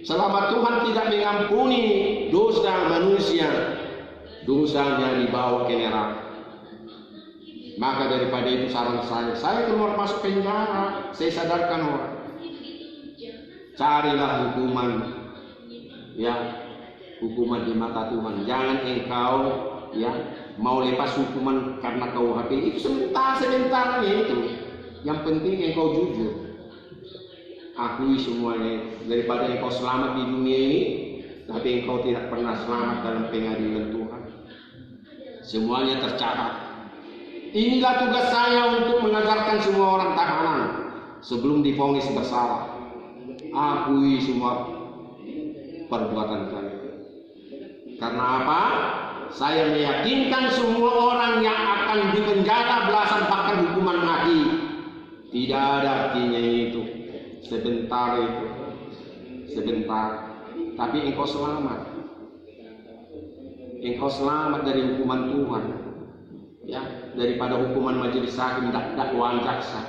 Selama Tuhan tidak mengampuni dosa manusia, dosanya dibawa ke neraka. Maka daripada itu saran saya keluar masuk penjara, saya sadarkan orang. Carilah hukuman, ya, hukuman di mata Tuhan. Jangan engkau, ya, mau lepas hukuman karena KUHP itu sebentar itu. Yang penting engkau jujur. Akui semuanya. Daripada engkau selamat di dunia ini, tapi engkau tidak pernah selamat dalam pengadilan Tuhan. Semuanya tercatat. Inilah tugas saya untuk mengajarkan semua orang tahanan sebelum divonis bersalah. Akui semua perbuatan kalian. Karena apa? Saya meyakinkan semua orang yang akan dipenjara belasan bahkan hukuman mati. Tidak ada artinya itu. Sebentar itu. Sebentar. Tapi engkau selamat. Engkau selamat dari hukuman Tuhan. Ya, daripada hukuman majelis hakim dakwaan jaksa.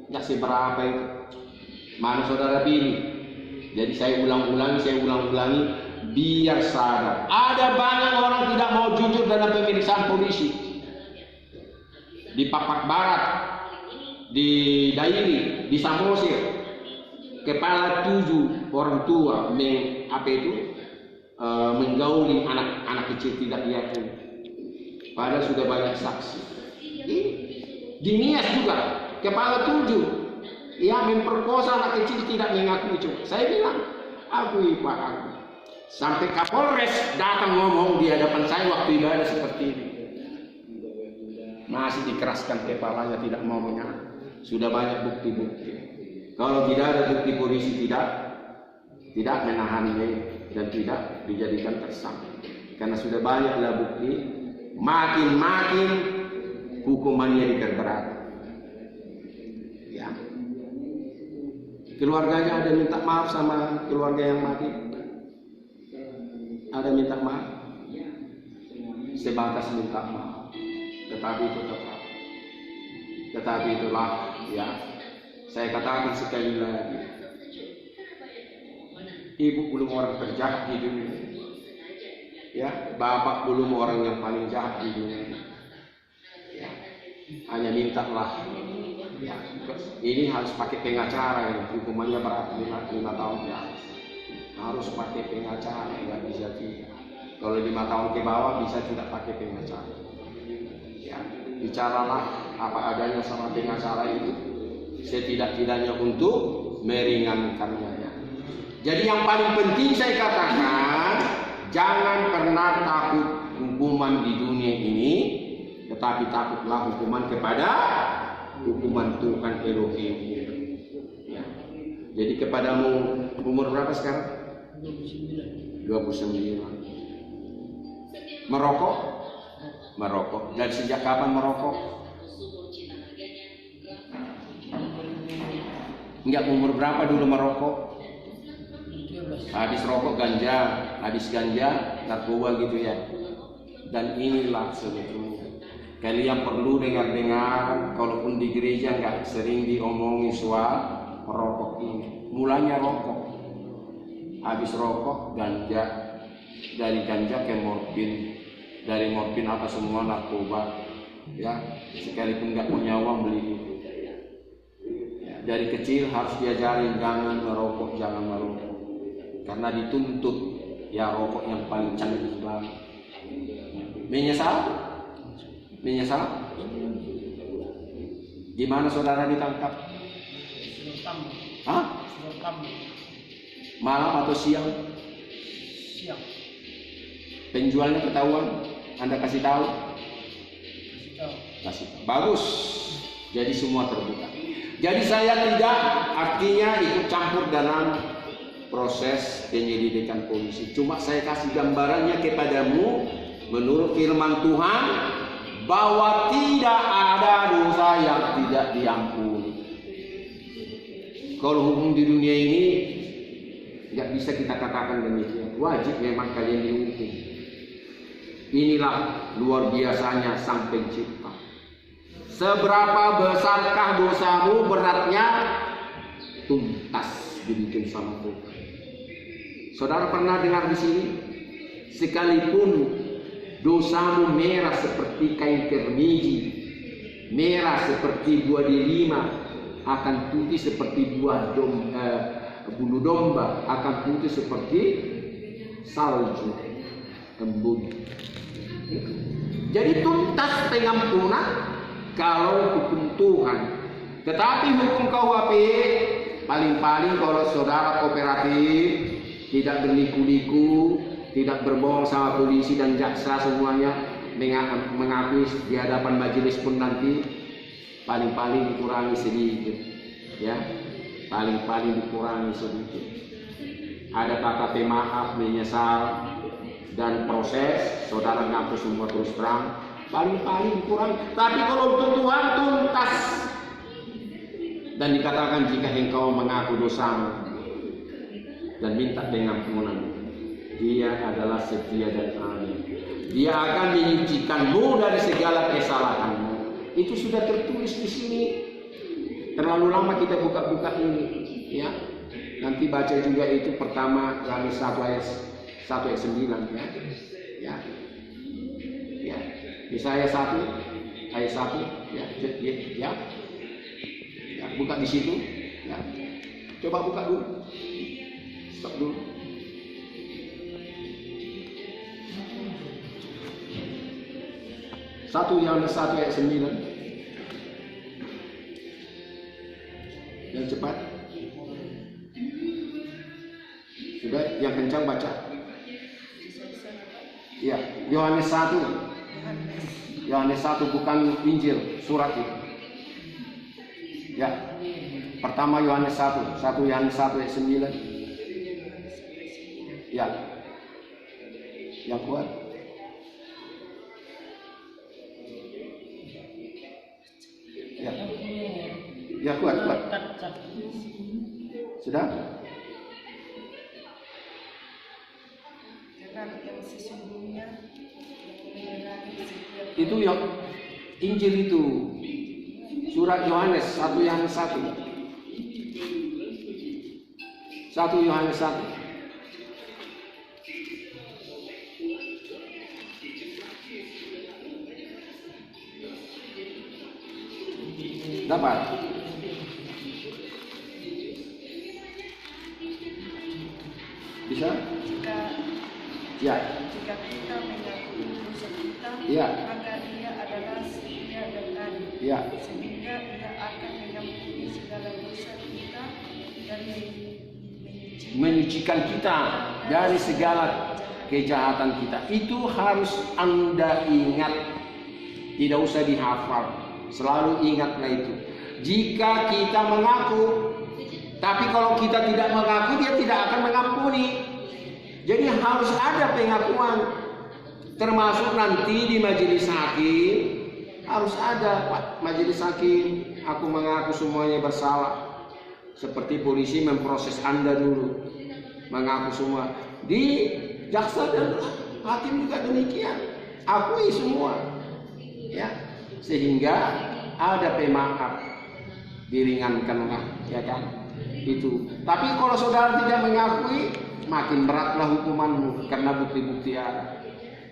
Ya seberapa itu? Mana saudara pilih? Jadi saya ulang-ulangi biar sadar. Ada banyak orang tidak mau jujur dalam pemeriksaan polisi. Di Papak Barat, di Dairi, di Samosir, kepala 7 orang tua menggauli anak kecil tidak diakui. Padahal sudah banyak saksi. Di Nias juga kepala 7 yang memperkosa anak kecil tidak mengakui. Saya bilang, akui Pak, akui. Sampai Kapolres datang ngomong di hadapan saya waktu ibadah seperti ini. Masih dikeraskan kepalanya, tidak mau mengaku. Sudah banyak bukti-bukti. Kalau tidak ada bukti, polisi tidak menahannya dan tidak dijadikan tersangka. Karena sudah banyaklah bukti, makin hukumannya diperberat. Ya. Keluarganya ada minta maaf sama keluarga yang mati. Ada minta maaf. Sebatas minta maaf. Tetapi itulah, ya, saya katakan sekali lagi, ibu belum orang terjahat di dunia, ya, bapak belum orang yang paling jahat di dunia, ya, hanya mintalah, ya, ini harus pakai pengacara, ya, hukumannya berapa? 5 tahun ya, harus pakai pengacara, nggak bisa tidak. Kalau 5 tahun ke bawah bisa tidak pakai pengacara. Ya, bicaralah apa adanya sama pengacara itu, setidak-tidaknya untuk meringankannya. Jadi yang paling penting saya katakan, jangan pernah takut hukuman di dunia ini, tetapi takutlah hukuman kepada hukuman Tuhan Elohim. Ya. Jadi kepadamu, umur berapa sekarang? 29. Merokok? Merokok. Dan sejak kapan merokok? Enggak, umur berapa dulu merokok? Habis rokok ganja, habis ganja narkoba gitu ya. Dan inilah sebetulnya kalian perlu dengar-dengar, kalaupun di gereja enggak sering diomongin soal merokok ini. Mulanya rokok, habis rokok ganja, dari ganja ke morfin, dari morfin apa semua narkoba, ya, sekalipun nggak punya uang beli itu. Ya, dari kecil harus diajarin jangan merokok, karena dituntut ya rokok yang paling canggih banget. Menyesal? Gimana saudara ditangkap? Hah? Malam atau siang? Siang. Penjualnya ketahuan, Anda kasih tahu? Kasih tahu. Bagus. Jadi semua terbuka. Jadi saya tidak artinya ikut campur dalam proses penyelidikan polisi. Cuma saya kasih gambarannya kepadamu menurut firman Tuhan bahwa tidak ada dosa yang tidak diampuni. Kalau hukum di dunia ini nggak bisa kita katakan demikian. Wajib memang kalian dihukum. Inilah luar biasanya Sang Pencipta. Seberapa besarkah dosamu, beratnya tuntas dibikin sama Tuhan. Saudara pernah dengar di sini? Sekalipun dosamu merah seperti kain kermiji, merah seperti buah delima, akan putih seperti bulu domba, akan putih seperti salju embun. Jadi tuntas pengampunan kalau hukum Tuhan. Tetapi hukum KUHP paling-paling kalau saudara kooperatif, tidak berliku-liku, tidak berbohong sama polisi dan jaksa semuanya, mengakui di hadapan majelis pun nanti paling-paling dikurangi sedikit, ya, paling-paling dikurangi sedikit. Ada kata maaf, menyesal, dan proses saudara ngaku semua terus terang, paling-paling dikurangi. Tapi kalau untuk Tuhan tuntas dan dikatakan jika engkau mengaku dosamu dan minta pengampunan, Dia adalah setia dan adil. Dia akan menyucikanmu dari segala kesalahanmu. Itu sudah tertulis di sini. Terlalu lama kita buka-buka ini, ya. Nanti baca juga itu pertama Yohanes 1 ayat 9, ya. Ya. Ya. Yesaya 1 ayat 1, ya. Ya. Ya, buka di situ, ya. Coba buka dulu. Stop dulu. Yohanes 1 ayat 9. Yang cepat. Sudah, yang kencang baca. Ya, Yohanes 1. Yohanes 1 bukan Injil, surat itu. Ya. Pertama Yohanes 1 Yohanes 1 ayat 9. Ya. Yang kuat. Ya. Ya, kuat. Sudah? Itu yang Injil itu. Surat Yohanes 1 Yohanes 1. 1 Yohanes 1. Dapat? Bisa? Ya. Jika kita mengakui dosa kita, Ya. maka Dia adalah setia dan adil, Ya. sehingga Dia akan mengampuni segala dosa kita dan menyucikan kita dari segala kejahatan kita. Itu harus Anda ingat, tidak usah dihafal, selalu ingatlah itu. Jika kita mengaku, tapi kalau kita tidak mengaku, Dia tidak akan mengampuni. Jadi harus ada pengakuan, termasuk nanti di majelis hakim harus ada, Pak, majelis hakim, aku mengaku semuanya bersalah. Seperti polisi memproses Anda dulu, mengaku semua. Di jaksa dan hakim juga demikian, akui semua, ya, sehingga ada pemaaf, diringankanlah, ya kan? Itu. Tapi kalau saudara tidak mengakui, makin beratlah hukumanmu karena bukti-bukti ada.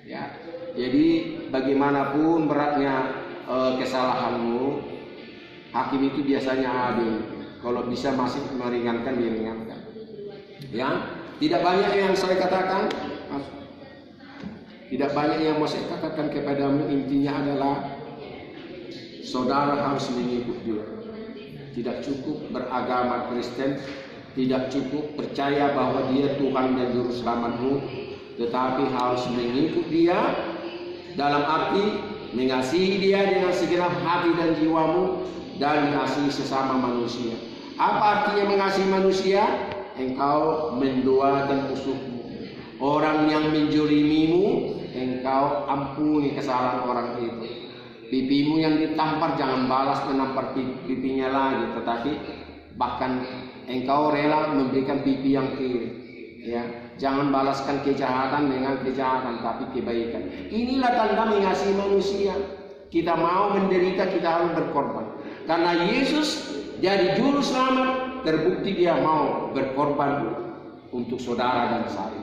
Ya, jadi bagaimanapun beratnya kesalahanmu, hakim itu biasanya adil. Kalau bisa masih meringankan, diringankan. Ya, tidak banyak yang saya katakan, tidak banyak yang mau saya katakan kepadamu. Intinya adalah saudara harus mengikut Dia. Tidak cukup beragama Kristen, tidak cukup percaya bahwa Dia Tuhan dan Juru Selamatmu, tetapi harus mengikut Dia dalam arti mengasihi Dia dengan segenap hati dan jiwamu, dan mengasihi sesama manusia. Apa artinya mengasihi manusia? Engkau mendoakan musuhmu, orang yang menjolimimu, engkau ampuni kesalahan orang itu. Pipimu yang ditampar, jangan balas menampar pipinya lagi, tetapi bahkan engkau rela memberikan pipi yang kiri. Ya, jangan balaskan kejahatan dengan kejahatan, tapi kebaikan. Inilah tanda mengasihi manusia. Kita mau menderita, kita harus berkorban. Karena Yesus jadi juru selamat, terbukti Dia mau berkorban untuk saudara dan saya.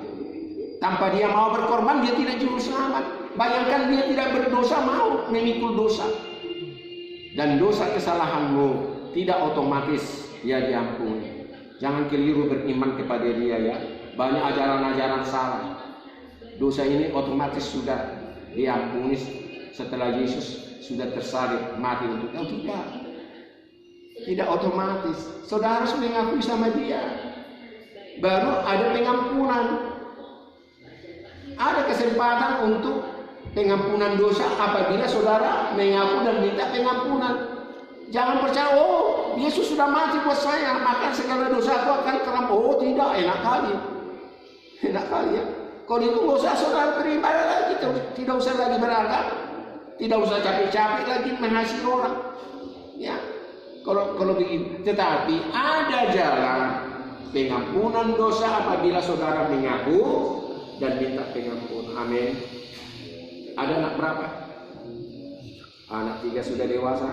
Tanpa dia mau berkorban, dia tidak juru selamat. Bayangkan dia tidak berdosa, mau memikul dosa. Dan dosa kesalahanmu tidak otomatis dia diampuni. Jangan keliru beriman kepada dia ya. Banyak ajaran-ajaran salah. Dosa ini otomatis sudah diampuni setelah Yesus sudah tersalib mati untuk kau. Tidak otomatis. Saudara harus mengakui sama dia, baru ada pengampunan. Ada kesempatan untuk pengampunan dosa apabila saudara mengaku dan minta pengampunan. Jangan percaya, oh Yesus sudah mati buat saya, maka segala dosa aku akan terampuni. Oh tidak, enak kali ya. Kalau itu nggak usah saudara beribadah lagi, tidak usah lagi beragama, tidak usah capek-capek lagi mengasihi orang. Ya, kalau begitu. Tetapi ada jalan pengampunan dosa apabila saudara mengaku dan minta pengampunan. Amin. Ada anak berapa? Anak 3 sudah dewasa.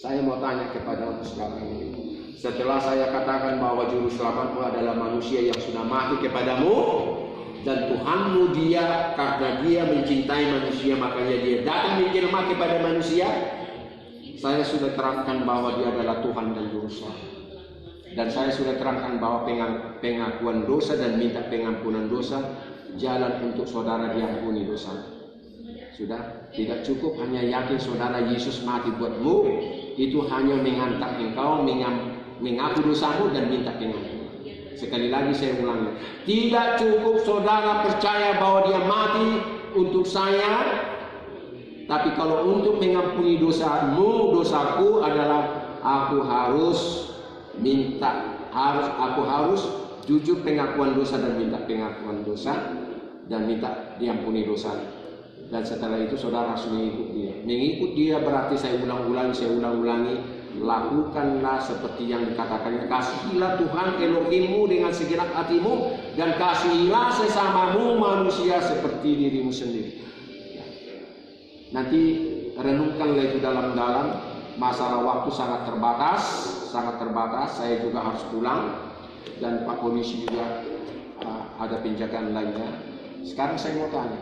Saya mau tanya kepada sekarang ini. Setelah saya katakan bahwa juru selamatmu adalah manusia yang sudah mati kepadamu, dan Tuhanmu dia, karena dia mencintai manusia makanya dia datang menjelma kepada manusia. Saya sudah terangkan bahwa dia adalah Tuhan dan juru selamat. Dan saya sudah terangkan bahwa pengakuan dosa dan minta pengampunan dosa jalan untuk saudara diampuni dosa. Sudah, tidak cukup hanya yakin saudara Yesus mati buatmu, itu hanya mengantar engkau mengaku dosamu dan minta pengampunan. Sekali lagi saya ulangi, tidak cukup saudara percaya bahwa dia mati untuk saya, tapi kalau untuk mengampuni dosamu, dosaku adalah aku harus jujur pengakuan dosa dan minta pengakuan dosa dan minta diampuni dosa. Dan setelah itu saudara harus mengikut dia. Mengikut dia berarti saya ulang-ulangi, lakukanlah seperti yang dikatakannya. Kasihilah Tuhan Elohimmu dengan segenap hatimu, dan kasihilah sesamamu manusia seperti dirimu sendiri. Nanti renungkanlah itu dalam-dalam. Masalah waktu sangat terbatas. Saya juga harus pulang, dan Pak Polisi juga ada penjagaan lainnya. Sekarang saya mau tanya,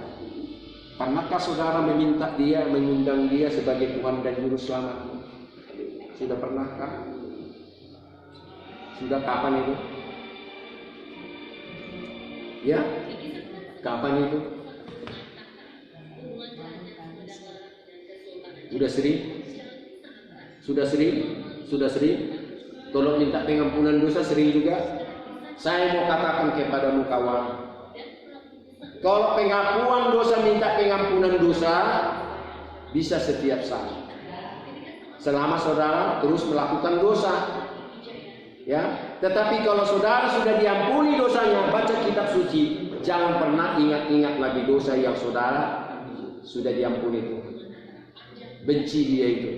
pernahkah saudara mengundang dia sebagai Tuhan dan Juru Selamat? Sudah pernahkah? Sudah kapan itu? Ya? Kapan itu? Sudah sering? Tolong minta pengampunan dosa sering juga? Saya mau katakan kepadamu kawan, kalau pengakuan dosa, minta pengampunan dosa bisa setiap saat, selama saudara terus melakukan dosa. Ya, tetapi kalau saudara sudah diampuni dosanya, baca kitab suci, jangan pernah ingat-ingat lagi dosa yang saudara sudah diampuni itu. Benci dia itu.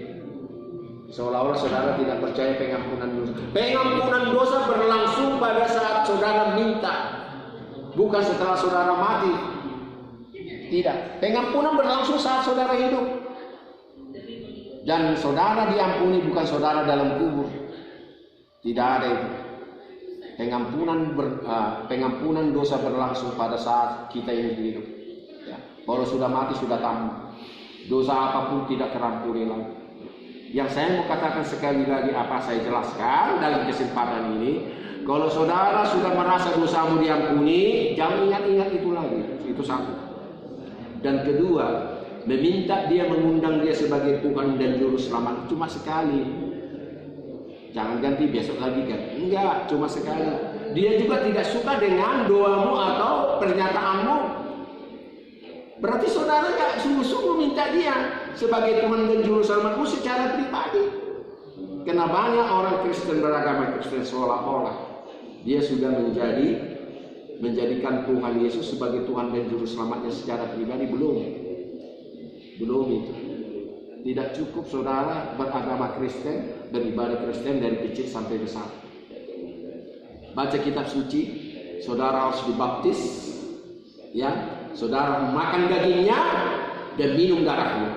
Seolah-olah saudara tidak percaya pengampunan dosa. Pengampunan dosa berlangsung pada saat saudara minta, bukan setelah saudara mati. Tidak. Pengampunan berlangsung saat saudara hidup. Dan saudara diampuni bukan saudara dalam kubur. Tidak ada itu. Pengampunan dosa berlangsung pada saat kita ini hidup. Ya. Kalau sudah mati sudah tamat. Dosa apapun tidak terampuni lagi. Yang saya mau katakan sekali lagi, apa saya jelaskan dalam kesempatan ini, kalau saudara sudah merasa dosamu diampuni, jangan ingat-ingat itu lagi. Itu satu. Dan kedua, meminta dia, mengundang dia sebagai Tuhan dan Juru Selamat cuma sekali. Jangan ganti besok lagi kan? Enggak, cuma sekali. Dia juga tidak suka dengan doamu atau pernyataanmu. Berarti saudara gak sungguh-sungguh minta dia sebagai Tuhan dan Juru Selamatmu secara pribadi. Karena banyak orang Kristen beragama Kristen seolah-olah dia sudah menjadikan Tuhan Yesus sebagai Tuhan dan Juru Selamatnya secara pribadi. Belum itu. Tidak cukup saudara beragama Kristen, beribadah Kristen dari kecil sampai besar. Baca kitab suci, saudara harus dibaptis, ya, saudara makan dagingnya dan minum darahnya,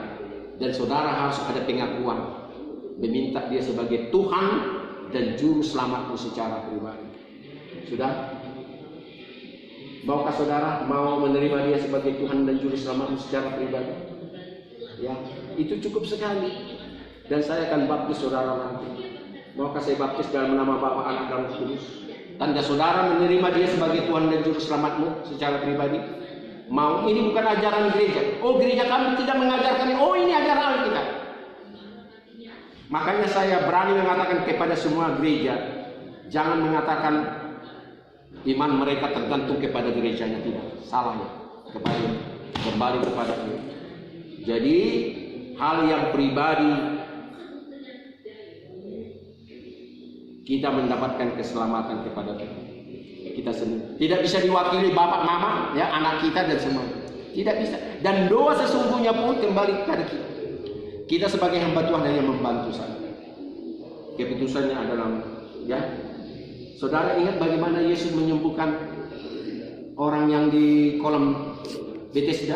dan saudara harus ada pengakuan, meminta dia sebagai Tuhan dan juru selamatmu secara pribadi. Sudah? Maukah saudara mau menerima dia sebagai Tuhan dan juru selamatmu secara pribadi? Ya, itu cukup sekali. Dan saya akan baptis saudara nanti. Maukah saya baptis dalam nama Bapa, Anak, dan Roh Kudus? Tanda saudara menerima dia sebagai Tuhan dan juru selamatmu secara pribadi? Mau? Ini bukan ajaran gereja. Oh, gereja kami tidak mengajarkan. Oh, ini ajaran Alkitab. Makanya saya berani mengatakan kepada semua gereja, jangan mengatakan iman mereka tergantung kepada gerejanya, tidak. Salah ya. Kembali kepada dia. Jadi hal yang pribadi, kita mendapatkan keselamatan kepada kita sendiri. Tidak bisa diwakili bapak, mama, ya, anak kita dan semua. Tidak bisa. Dan doa sesungguhnya pun kembali kepada kita. Kita sebagai hamba Tuhan hanya membantu saja. Keputusannya adalah, ya. Saudara ingat bagaimana Yesus menyembuhkan orang yang di kolam Bethesda?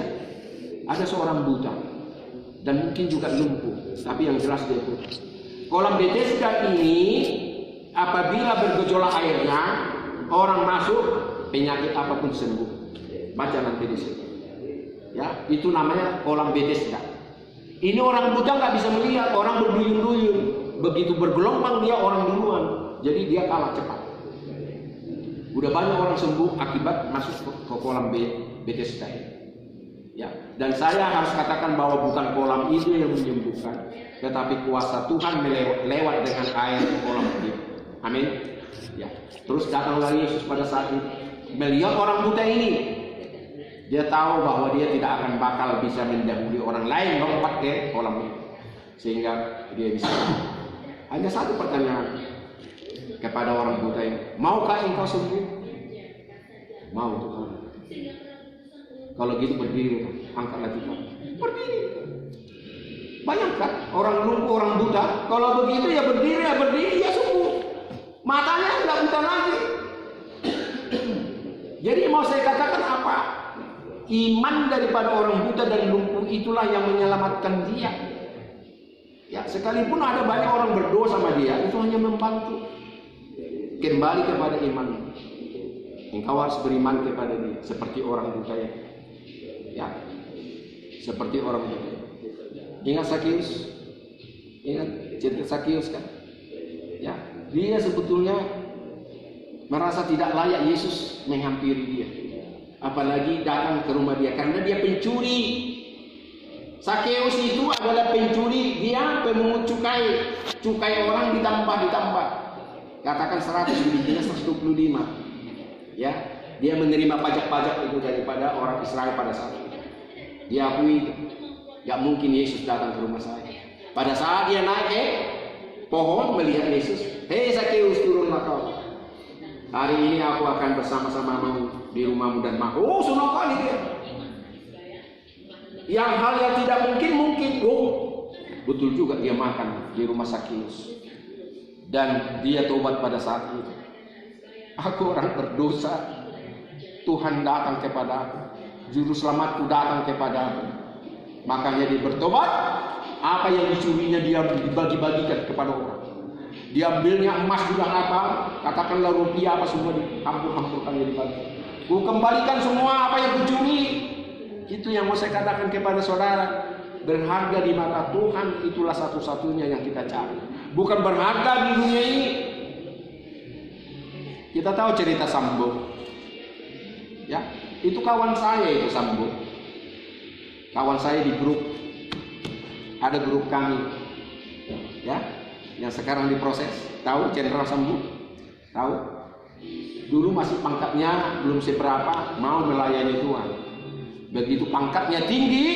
Ada seorang buta dan mungkin juga lumpuh, tapi yang jelas dia buta. Kolam Bethesda ini apabila bergejolak airnya, orang masuk, penyakit apapun sembuh. Baca nanti di sini. Ya, itu namanya kolam Bethesda. Ini orang buta nggak bisa melihat, orang berduyun-duyun. Begitu bergelombang dia orang duluan, jadi dia kalah cepat. Udah banyak orang sembuh akibat masuk ke kolam Bethesda. Ya, dan saya harus katakan bahwa bukan kolam itu yang menyembuhkan, tetapi kuasa Tuhan lewat dengan air kolam itu. Amin. Ya. Terus datanglah Yesus pada saat itu melihat orang buta ini. Dia tahu bahwa dia tidak akan bakal bisa mendahului orang lain lompat ke kolam itu, sehingga dia bisa. Hanya satu pertanyaan kepada orang buta ini, maukah engkau sembuh? Mau Tuhan. Kalau gitu berdiri, angkat lagi kamu. Berdiri. Bayangkan orang lumpuh, orang buta, kalau begitu ya berdiri ya sembuh. Matanya tidak buta lagi. Jadi mau saya katakan apa? Iman daripada orang buta dan lumpuh itulah yang menyelamatkan dia. Ya, sekalipun ada banyak orang berdoa sama dia, itu hanya membantu. Kembali kepada iman. Engkau harus beriman kepada dia seperti orang buta ya. Ya, seperti orang buta. Ingat Sakeus? Ingat cerita Sakeus kan? Ya, dia sebetulnya merasa tidak layak Yesus menghampiri dia. Apalagi datang ke rumah dia karena dia pencuri. Sakeus itu adalah pencuri, dia pemungut cukai. Cukai orang ditambah. Katakan 100 lebihnya 125. Ya, dia menerima pajak-pajak itu daripada orang Israel pada saat itu. Dia akui, gak mungkin Yesus datang ke rumah saya. Pada saat dia naik ke pohon melihat Yesus, hei Sakeus, turunlah kau. Hari ini aku akan bersama-samamu di rumahmu dan makan. Oh, senang kali dia. Yang hal yang tidak mungkin. Oh, betul juga dia makan di rumah Sakeus. Dan dia tobat pada saat itu. Aku orang berdosa. Tuhan datang kepada aku. Juru selamatku datang kepada aku. Makanya dia bertobat. Apa yang dicurinya dia dibagi-bagikan kepada orang. Diambilnya emas juga apa, katakanlah rupiah apa semua dihampur-hampurkan jadi bagi. Ku kembalikan semua apa yang kucuri. Itu yang mau saya katakan kepada saudara. Berharga di mata Tuhan itulah satu-satunya yang kita cari. Bukan berharga di dunia ini. Kita tahu cerita Sambo. Ya, itu kawan saya itu Sambo. Kawan saya di grup. Ada grup kami. Ya, yang sekarang diproses. Tahu Jenderal Sambo? Tahu? Dulu masih pangkatnya belum seberapa, mau melayani Tuhan. Begitu pangkatnya tinggi,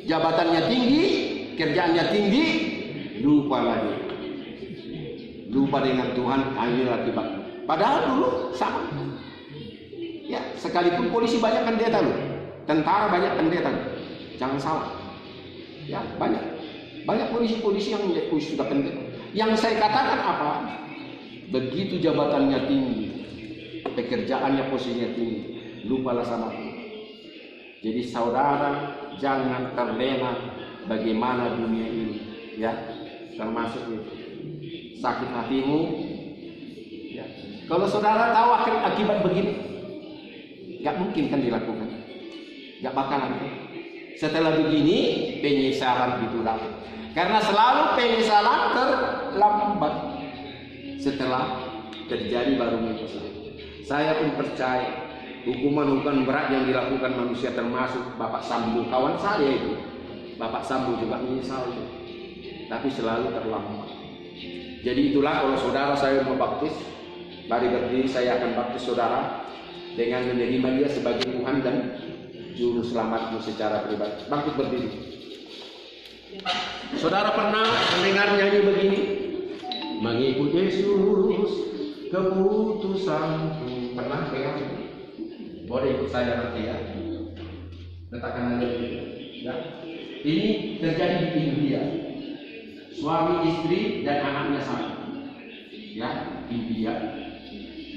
jabatannya tinggi, kerjaannya tinggi, lupa lagi. Lupa dengan Tuhan, inilah akibatnya. Padahal dulu sama. Ya, sekalipun polisi banyak pendeta loh. Tentara banyak pendeta loh. Jangan salah. Ya, banyak polisi-polisi yang sudah pendeta. Yang saya katakan apa? Begitu jabatannya tinggi, pekerjaannya posisinya tinggi, lupalah sama Tuhan. Jadi saudara jangan terlena bagaimana dunia ini, ya, termasuk itu. sakit hatimu. Ya. Kalau saudara tahu akibat begini, nggak mungkin kan dilakukan, nggak bakalan. Setelah begini penyesalan itu datang, karena selalu penyesalan terlambat. Setelah terjadi baru menyesal. Saya pun percaya hukuman berat yang dilakukan manusia, termasuk Bapak Sambo, kawan saya itu. Bapak Sambo juga menyesal itu, tapi selalu terlambat. Jadi itulah kalau saudara saya mau baptis, mari berdiri, saya akan baptis saudara dengan menerima dia sebagai Tuhan dan Juru Selamatmu secara pribadi. Bangkit berdiri. Saudara pernah mendengar nyanyi begini? Mengikut Yesus keputusanku. Pernah dengar? Boleh ikut saya nanti ya. Letakkan aja dulu. Ya. Ini terjadi di India. Suami istri dan anaknya satu. Ya, India.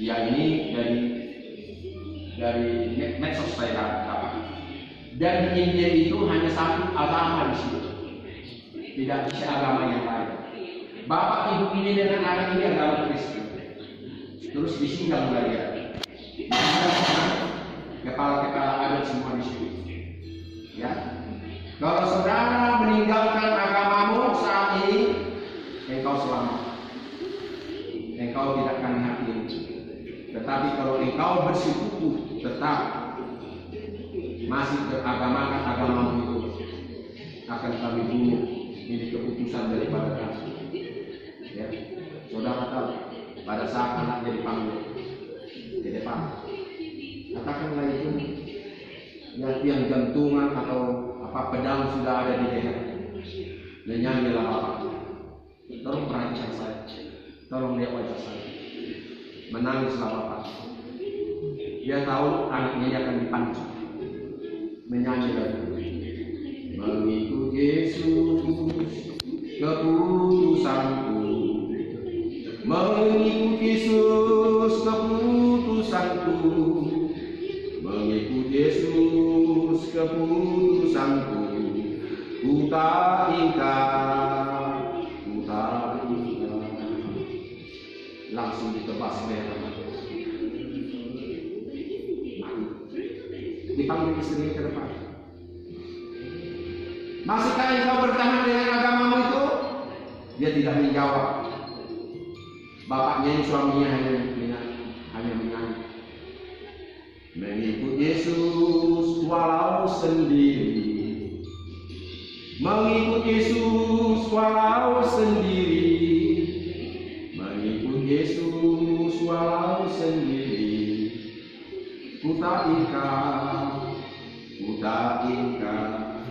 Ya, ini dari medsos saya dapat. Dan di India itu hanya satu agama di situ. Tidak bisa agama yang lain. Bapak ibu ini dengan anak ini agama Kristen. Terus disidang dia. Kepala-kepala adat semua di situ. Ya. Kalau saudara meninggalkan agamamu saat ini, engkau selamat. Engkau tidak akan mati. Tetapi kalau engkau bersekutu tetap masih beragamakan agamamu itu, akan kami bunuh. Ini keputusan daripada kami. Ya. Saudara tahu, pada saat anaknya dipanggil di depan, katakanlah itu yang gantungan atau pedang sudah ada di leher, dan nyanyilah Bapak, tolong perhatikan saya, tolong lihat wajah saya, menangislah Bapak. Dia tahu anaknya akan dipancung, menyanyi lagi, mengikut Yesus keputusanku, mengikut Yesus keputusanku, mengikut Yesus keputusanku, ku tak ingkar, ku tak ingkar. Langsung ditebas leher. Dipanggil istrinya ke depan. Masihkah engkau bertahan dengan agamamu itu? Dia tidak menjawab. Bapaknya ini suaminya hanya menyanyi. Mengikut Yesus walau sendiri, mengikut Yesus walau sendiri, mengikut Yesus walau sendiri, ku tak ingkar, ku tak ingkar.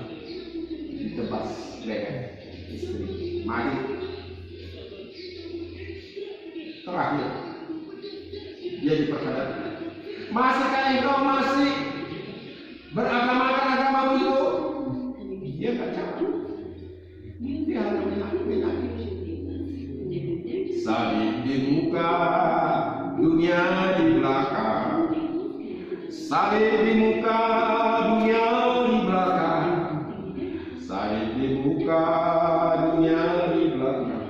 Ditebas leher istri. Mari terakhir dia diperhadapkan. Masihkah engkau masih beragamakan agamamu itu? Dia nggak jawab. Dia hanya menyanyi. Salib di muka, dunia di belakang. Salib di muka, dunia di belakang. Salib di muka, dunia di belakang.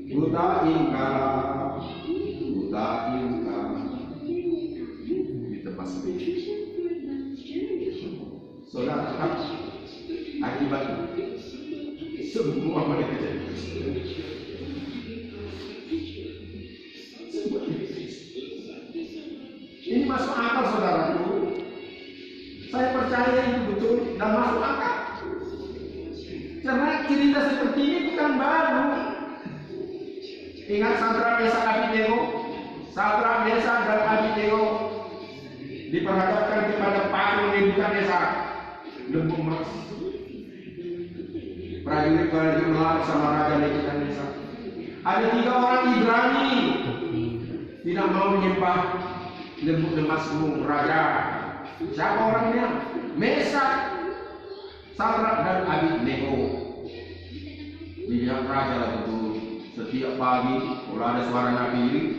Ku tak ingkar, ku tak ingkar. Saudara tetap akibat semua mereka jadi Kristen. Ini masuk akal saudaraku. Saya percaya itu betul dan masuk akal. Karena cerita seperti ini bukan baru. Ingat Sadrak, Mesak, Abednego? Sadrak, Mesak, dan Abednego diperhadapkan kepada patung Nebukadnezar, lembu emas. Prajurit melari sama Raja Nebukadnezar. Ada 3 orang Ibrani tidak mau menyembah lembu emasmu, Raja. Siapa orangnya? Mesak, Sadrak, dan Abednego. Dilihat Raja lah betul. Setiap pagi kalau ada suara Nabi,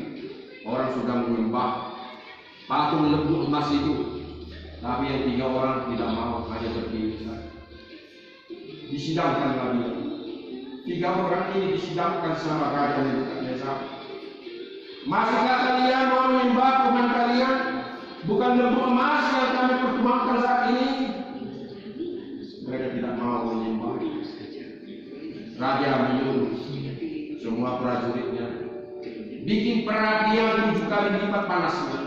orang sudah menyembah patung lembu emas itu. Tapi yang 3 orang tidak mau, hanya berdiri. Disidangkan Nabi. 3 orang ini disidangkan sama Raja Nebukadnezar. Masihkah kalian mau menyembah Tuhan kalian? Bukan lembu emas yang kami pertumbangkan saat ini. Mereka tidak mau menyembah. Raja menyuruh semua prajuritnya bikin perapian 7 kali lipat panasnya.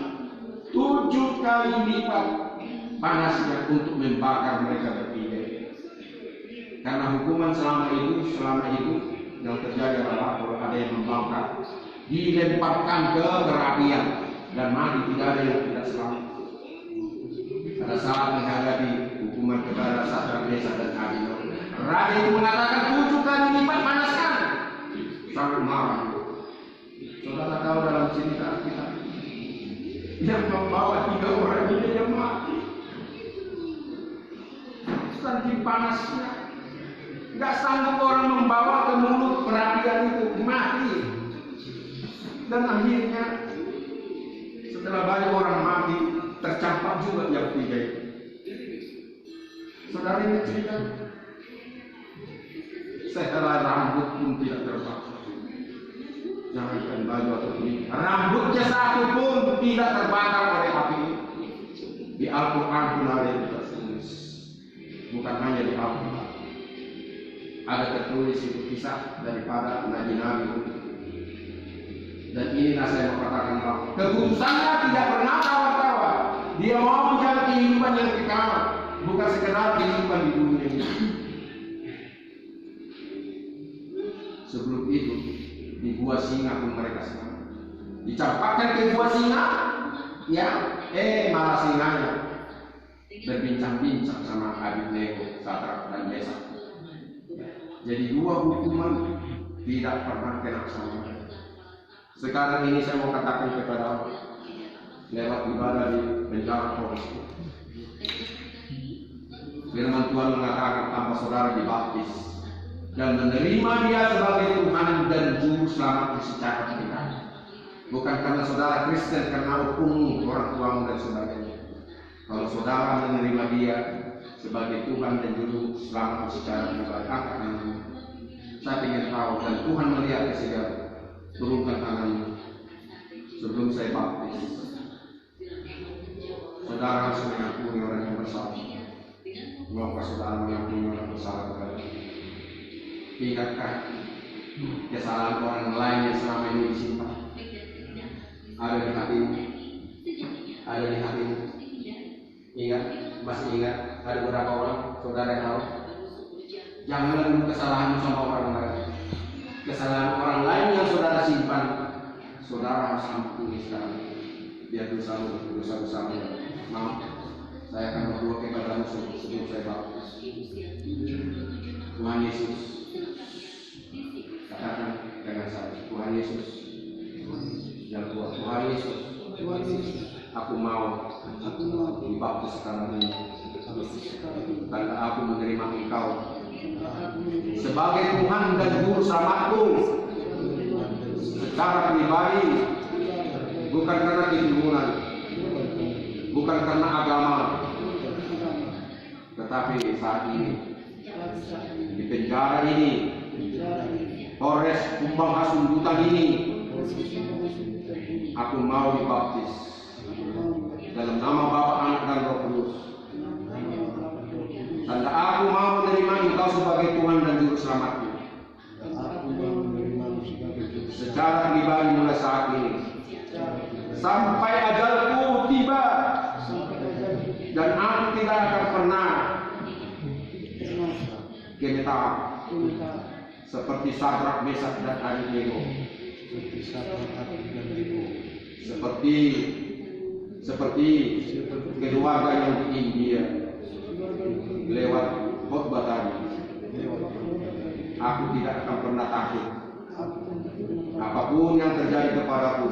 7 kali lipat panasnya untuk membakar mereka bertiga. Karena hukuman selama itu yang terjadi adalah kalau ada yang membakar, dilemparkan ke perapian dan mati, tidak ada yang tidak selamat. Pada saat menghadapi hukuman kepada Sadrak, Mesak dan Abednego, raja itu mengatakan 7 kali lipat panaskan. Sangat marah. Saudara tahu dalam cerita kita yang membawa 3 orang ini yang mati. Saking panasnya, nggak sanggup orang membawa ke mulut perapian itu, mati. Dan akhirnya setelah banyak orang mati, tercampak juga yang 3 itu. Saudara ini cerita, sehelai rambut pun tidak terbakar. Jangankan baju atau kulit, rambutnya satu pun tidak terbakar oleh api. Di Al-Quran pun ada yang tertulis, bukan hanya di Al-Quran, ada tertulis itu kisah daripada nabi-nabi. Dan inilah saya mau katakan bahwa keputusannya tidak pernah tawar-tawar. Dia mau mencari kehidupan yang kekal, bukan sekedar kehidupan di dunia ini. Sebelum itu di gua singa pun mereka semua dicampakkan ke gua singa, ya, malah singanya berbincang-bincang sama Abednego, Sadrak dan Mesak. Jadi 2 hukuman tidak pernah kena sama. Sekarang ini saya mau katakan kepada lewat ibadah di penjara Polres. Firman Tuhan mengatakan tanpa saudara dibaptis dan menerima dia sebagai Tuhan dan Juru Selamat secara pribadi. Bukan karena saudara Kristen, karena hukum orang tuamu dan sebagainya. Kalau saudara menerima dia sebagai Tuhan dan Juru Selamat secara pribadi, angkat saya ingin tahu dan Tuhan melihat ke segala. Turunkan tanganmu sebelum saya baptis. Saudara harus mengampuni orang yang bersalah. Maukah saudara mengampuni orang bersalah kepada? Ingatkah kesalahan orang lain yang selama ini disimpan? Ada di hatimu? Ada di hatimu? Ingat, masih ingat ada beberapa orang saudara yang tahu? Jangan lalu kesalahanmu sama orang lain. Kesalahan orang lain yang saudara simpan, saudara harus ampuni sekarang. Biar dosamu dosa bersama. Maaf, saya akan berdoa kepadamu sebelum saya baptis. Tuhan Yesus, katakan dengan saya, Tuhan Yesus, yang kuat, Tuhan Yesus, aku mau dibaptis sekarang ini. Karena aku menerima Engkau sebagai Tuhan dan Juru Selamatku secara pribadi, bukan karena keturunan, bukan karena agama, tetapi saat ini di penjara ini, Polres Kumbang Hasundutan ini, aku mau dibaptis dalam nama Bapa, Anak dan Roh Kudus. Tanda aku mau menerima Engkau sebagai Tuhan dan Juru Selamatku secara pribadi mulai saat ini sampai ajalku tiba, dan aku tidak akan pernah gemetar seperti Sadrak, Mesak dan Abednego, seperti keluarga yang di India. Lewat khotbah tadi, aku tidak akan pernah takut apapun yang terjadi kepadaku.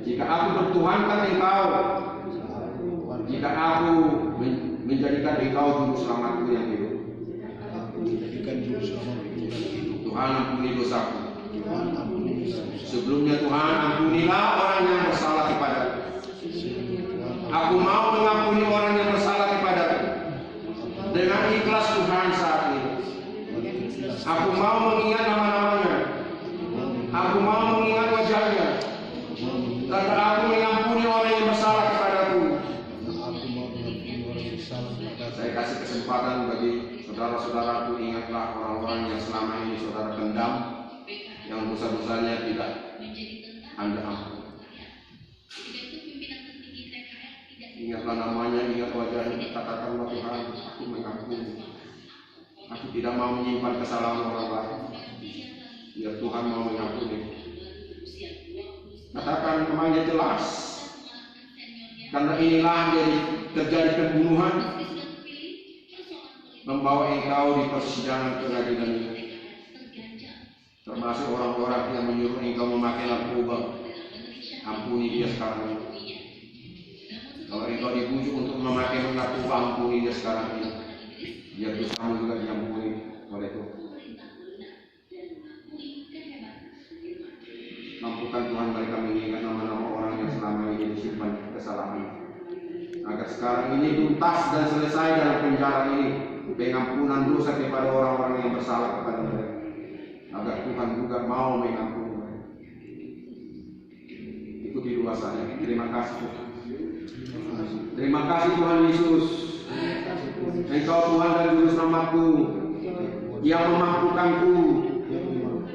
Jika aku bertuhankan Engkau, jika aku menjadikan Engkau Juru Selamatku yang hidup. Tuhan ampuni dosaku. Sebelumnya Tuhan ampunilah orang yang bersalah kepadaku. Aku mau mengampuni orang yang bersalah kepadaku dengan ikhlas Tuhan saat ini. Aku mau mengingat nama-namanya. Aku mau mengingat wajahnya. Karena aku mengampuni orang yang bersalah kepadaku. Saya kasih kesempatan bagi saudara-saudaraku, ingatlah orang-orang yang selama ini saudara pendam, yang dosa-dosanya tidak Anda ampuni. Ingatlah namanya, ingat wajahnya, katakanlah Tuhan, aku mengampuni. Aku tidak mau menyimpan kesalahan orang lain. Biar Tuhan mau mengampuni. Katakan namanya jelas. Karena inilah jadi terjadi pembunuhan, membawa engkau di persidangan pengadilan ini. Termasuk orang-orang yang menyuruh engkau memakai narkoba. Ampuni dia sekarang ini. Kalau engkau dibujuk untuk memakai narkoba, ampuni dia sekarang ini. Biar dosamu juga diampuni oleh Tuhan. Mampukan Tuhan mereka mengingat nama-nama orang yang selama ini disimpan kesalahan, agar sekarang ini tuntas dan selesai dalam penjara ini pengampunan dosa kepada orang-orang yang bersalah kepada mereka, agar Tuhan juga mau mengampuni mereka. Ikuti doa saya. Terima kasih Tuhan. Terima kasih Tuhan Yesus. Engkau Tuhan dan Juru Selamatku yang memampukanku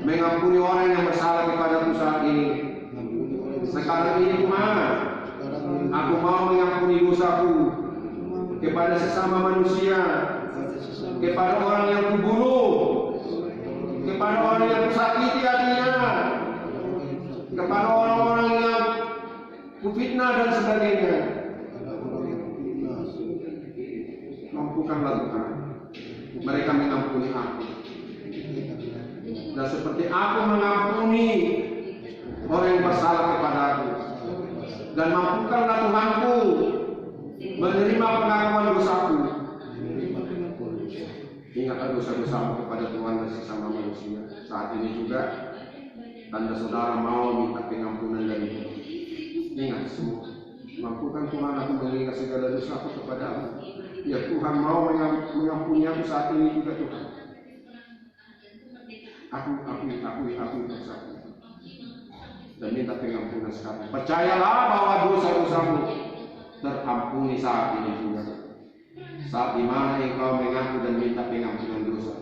mengampuni orang yang bersalah kepadaku saat ini. Sekarang ini Tuhan, aku mau mengampuni dosaku kepada sesama manusia, kepada orang yang kubunuh, kepada orang yang kusakiti hatinya, kepada orang-orang yang kufitnah dan sebagainya. Mampukanlah Tuhan mereka mengampuni aku. Dan seperti aku mengampuni orang yang bersalah kepada aku. Dan mampukanlah Tuhanku menerima pengakuan dosaku. Ingatlah dosa-dosamu kepada Tuhan dan sesama manusia. Saat ini juga tanda saudara mau minta pengampunan dari Tuhan. Ingat semua. Mampukan Tuhan aku mengingat segala dosaku kepadamu. Ya Tuhan mau mengampuni aku saat ini juga Tuhan. Aku dosaku. Dan minta pengampunan sekarang. Percayalah bahwa dosa-dosamu terampuni saat ini juga. Saat dimana engkau mengaku dan minta pengampunan dosa.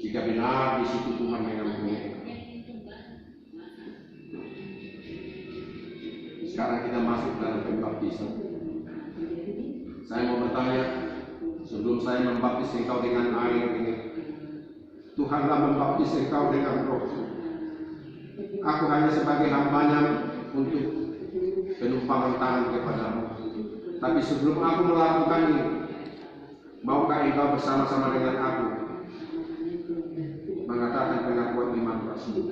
Jika benar di situ Tuhan mengampuni engkau. Sekarang kita masuk dalam pembaptisan. Saya mau bertanya, sebelum saya membaptis engkau dengan air ini, Tuhanlah membaptis engkau dengan Roh. Aku hanya sebagai hambanya untuk penumpangan tangan kepadamu. Tapi sebelum aku melakukan ini, maukah engkau bersama-sama dengan aku mengatakan pengakuan iman tersebut?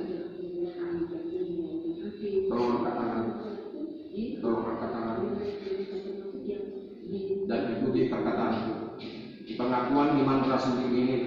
Tolong angkat tangan. Tolong angkat tangan. Dan ikuti perkataanku. Pengakuan iman tersebut ini